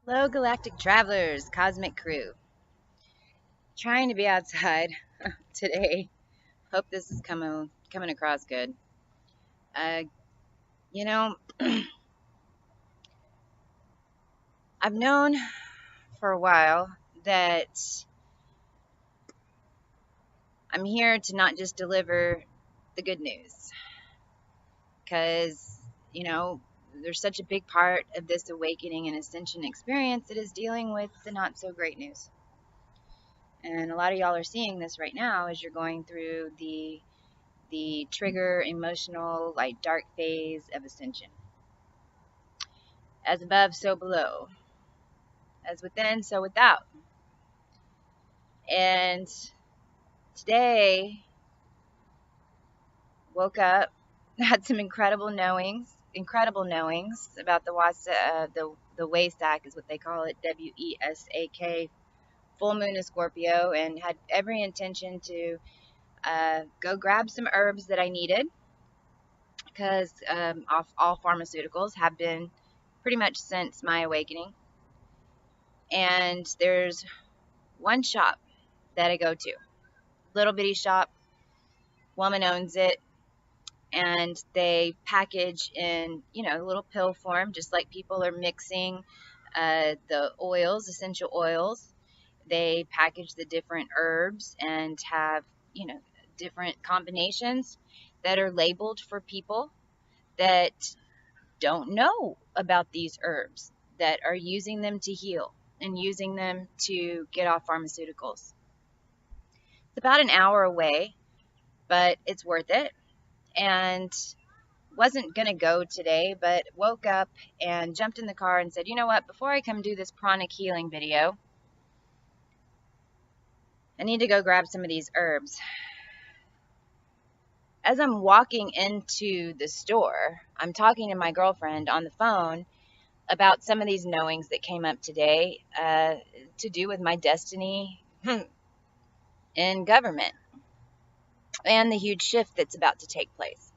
Hello, galactic travelers, cosmic crew. Trying to be outside today. Hope this is coming across good. Uh, you know, I've known for a while that I'm here to not just deliver the good news, because there's such a big part of this awakening and ascension experience that is dealing with the not so great news. And a lot of y'all are seeing this right now as you're going through the trigger emotional like dark phase of ascension. As above, so below. As within, so without. And today, woke up, had some incredible knowings about the Wesak is what they call it, Wesak, full moon of Scorpio, and had every intention to go grab some herbs that I needed because all pharmaceuticals have been pretty much since my awakening. And there's one shop that I go to, little bitty shop, woman owns it, and they package in little pill form, just like people are mixing the oils, essential oils. They package the different herbs and have different combinations that are labeled for people that don't know about these herbs, that are using them to heal and using them to get off pharmaceuticals. It's about an hour away, but it's worth it. And wasn't going to go today, but woke up and jumped in the car and said, you know what, before I come do this pranic healing video, I need to go grab some of these herbs. As I'm walking into the store, I'm talking to my girlfriend on the phone about some of these knowings that came up today to do with my destiny in government and the huge shift that's about to take place.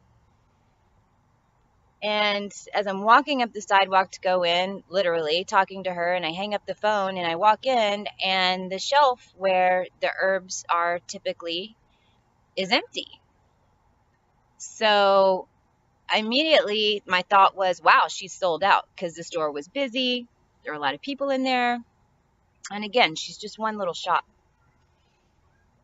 And as I'm walking up the sidewalk to go in, literally talking to her, and I hang up the phone and I walk in, and the shelf where the herbs are typically is empty. So immediately my thought was, wow, she's sold out, because the store was busy. There were a lot of people in there. And again, she's just one little shop.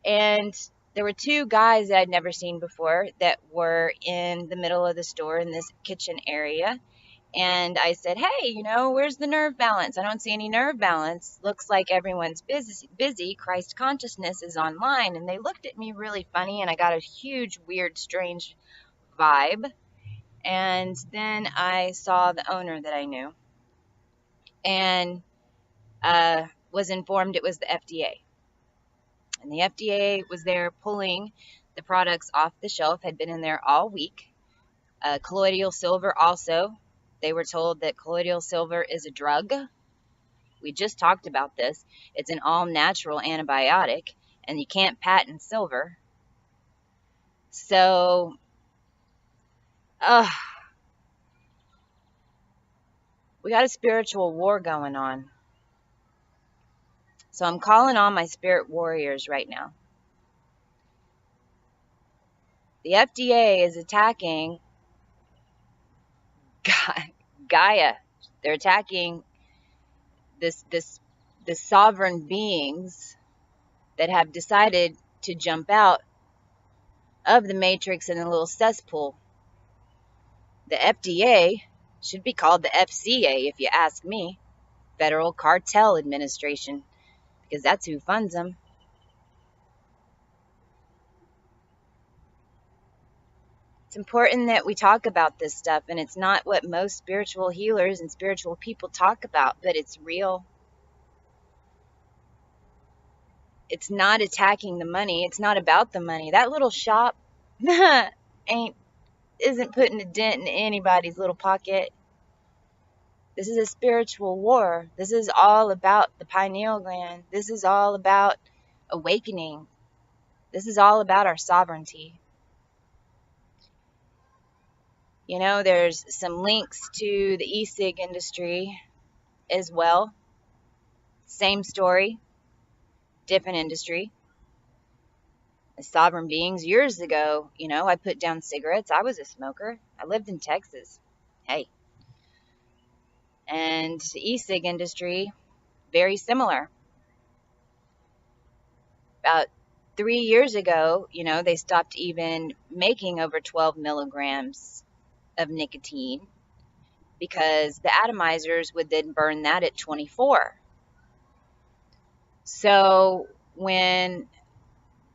And there were two guys that I'd never seen before that were in the middle of the store in this kitchen area. And I said, hey, where's the nerve balance? I don't see any nerve balance. Looks like everyone's busy. Christ consciousness is online. And they looked at me really funny, and I got a huge, weird, strange vibe. And then I saw the owner that I knew and was informed it was the FDA. And the FDA was there pulling the products off the shelf, had been in there all week. Colloidal silver also. They were told that colloidal silver is a drug. We just talked about this. It's an all-natural antibiotic, and you can't patent silver. So, we got a spiritual war going on. So I'm calling on my spirit warriors right now. The FDA is attacking Gaia. They're attacking the sovereign beings that have decided to jump out of the matrix in a little cesspool. The FDA should be called the FCA, if you ask me, Federal Cartel Administration, because that's who funds them. It's important that we talk about this stuff, and it's not what most spiritual healers and spiritual people talk about, but it's real. It's not attacking the money. It's not about the money. That little shop isn't putting a dent in anybody's little pocket. This is a spiritual war. This is all about the pineal gland. This is all about awakening. This is all about our sovereignty. There's some links to the E-Cig industry as well. Same story, different industry. As sovereign beings, years ago, I put down cigarettes. I was a smoker. I lived in Texas. Hey. And the e-cig industry, very similar. About 3 years ago, they stopped even making over 12 milligrams of nicotine because the atomizers would then burn that at 24. So when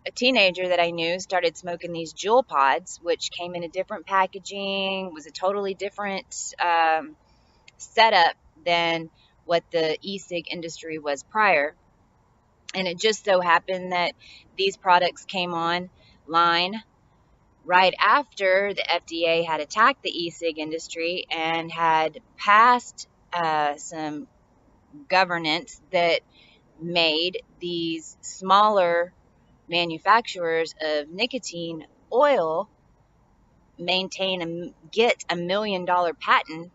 a teenager that I knew started smoking these Juul pods, which came in a different packaging, was a totally different setup than what the e-cig industry was prior. And it just so happened that these products came online right after the FDA had attacked the e-cig industry and had passed some governance that made these smaller manufacturers of nicotine oil get $1 million patent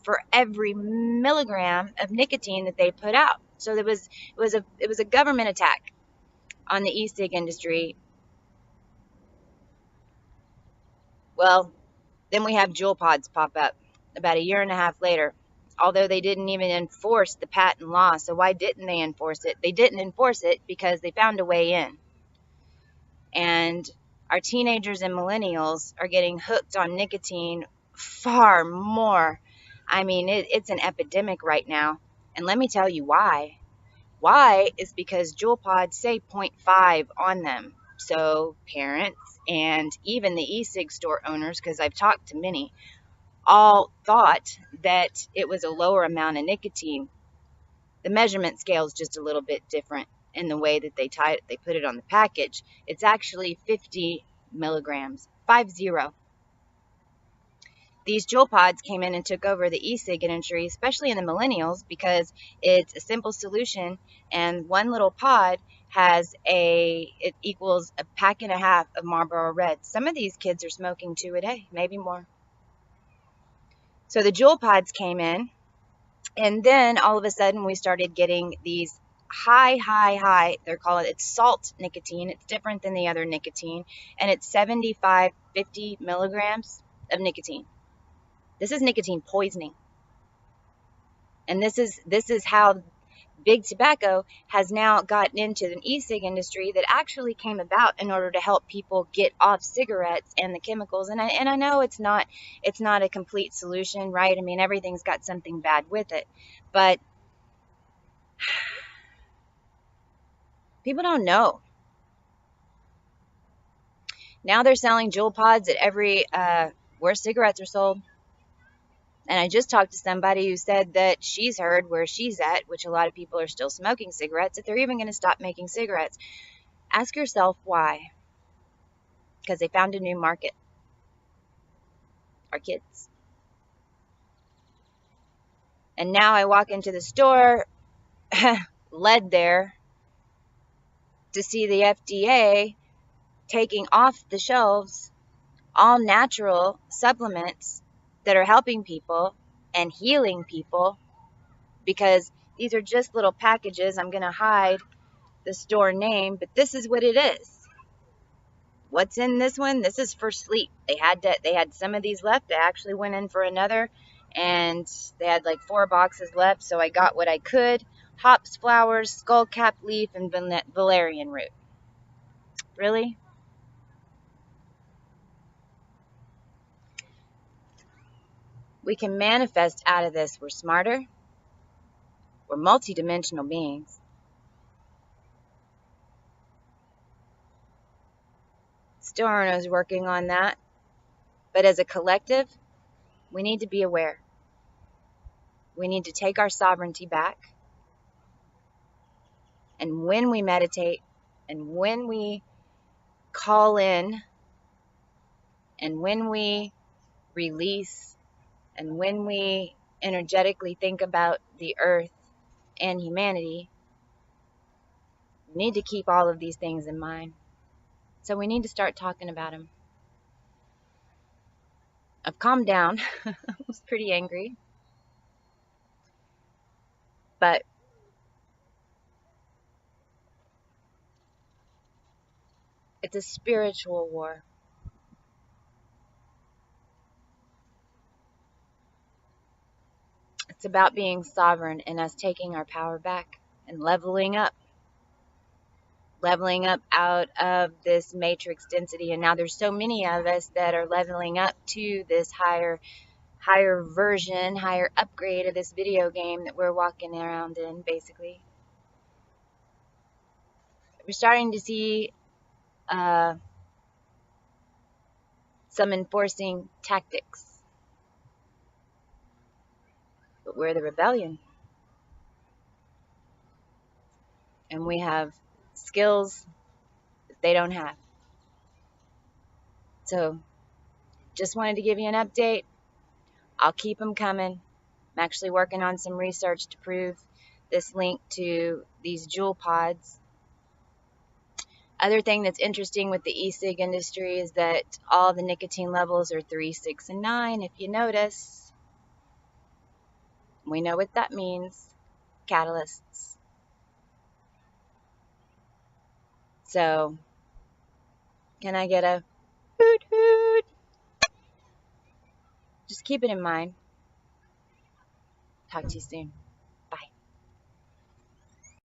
for every milligram of nicotine that they put out. So it was a government attack on the e-cig industry. Well, then we have Juul pods pop up about a year and a half later, although they didn't even enforce the patent law. So why didn't they enforce it? They didn't enforce it because they found a way in. And our teenagers and millennials are getting hooked on nicotine far more. I mean, it's an epidemic right now. And let me tell you why. Why is because Juul pods say zero point 0.5 on them. So parents and even the e-cig store owners, because I've talked to many, all thought that it was a lower amount of nicotine. The measurement scale is just a little bit different in the way that they put it on the package. It's actually 50 milligrams, 50. These Juul pods came in and took over the e-cig industry, especially in the millennials, because it's a simple solution, and one little pod it equals a pack and a half of Marlboro Reds. Some of these kids are smoking 2 a day, maybe more. So the Juul pods came in, and then all of a sudden we started getting these high, it's salt nicotine. It's different than the other nicotine, and it's 75, 50 milligrams of nicotine. This is nicotine poisoning. And this is how big tobacco has now gotten into an e-cig industry that actually came about in order to help people get off cigarettes and the chemicals. And I know it's not a complete solution, right? I mean, everything's got something bad with it. But people don't know. Now they're selling Juul pods at every where cigarettes are sold. And I just talked to somebody who said that she's heard where she's at, which a lot of people are still smoking cigarettes, that they're even going to stop making cigarettes. Ask yourself why. Because they found a new market. Our kids. And now I walk into the store, led there, to see the FDA taking off the shelves all natural supplements that are helping people and healing people, because these are just little packages. I'm going to hide the store name, but this is what it is. What's in this one? This is for sleep. They had some of these left. I actually went in for another, and they had like 4 boxes left, so I got what I could. Hops, flowers, skullcap leaf, and valerian root. Really? We can manifest out of this. We're smarter. We're multidimensional beings. Store owner is working on that. But as a collective, we need to be aware. We need to take our sovereignty back. And when we meditate, and when we call in, and when we release, and when we energetically think about the earth and humanity, we need to keep all of these things in mind. So we need to start talking about them. I've calmed down. I was pretty angry. But It's a spiritual war. It's about being sovereign and us taking our power back and leveling up out of this matrix density. And now there's so many of us that are leveling up to this higher version, higher upgrade of this video game that we're walking around in, basically. We're starting to see uh, some enforcing tactics, but we're the rebellion, and we have skills that they don't have. So just wanted to give you an update. I'll keep them coming. I'm actually working on some research to prove this link to these jewel pods. Other thing that's interesting with the e-cig industry is that all the nicotine levels are 3, 6, and 9. If you notice, we know what that means. Catalysts. So, can I get a hoot hoot? Just keep it in mind. Talk to you soon.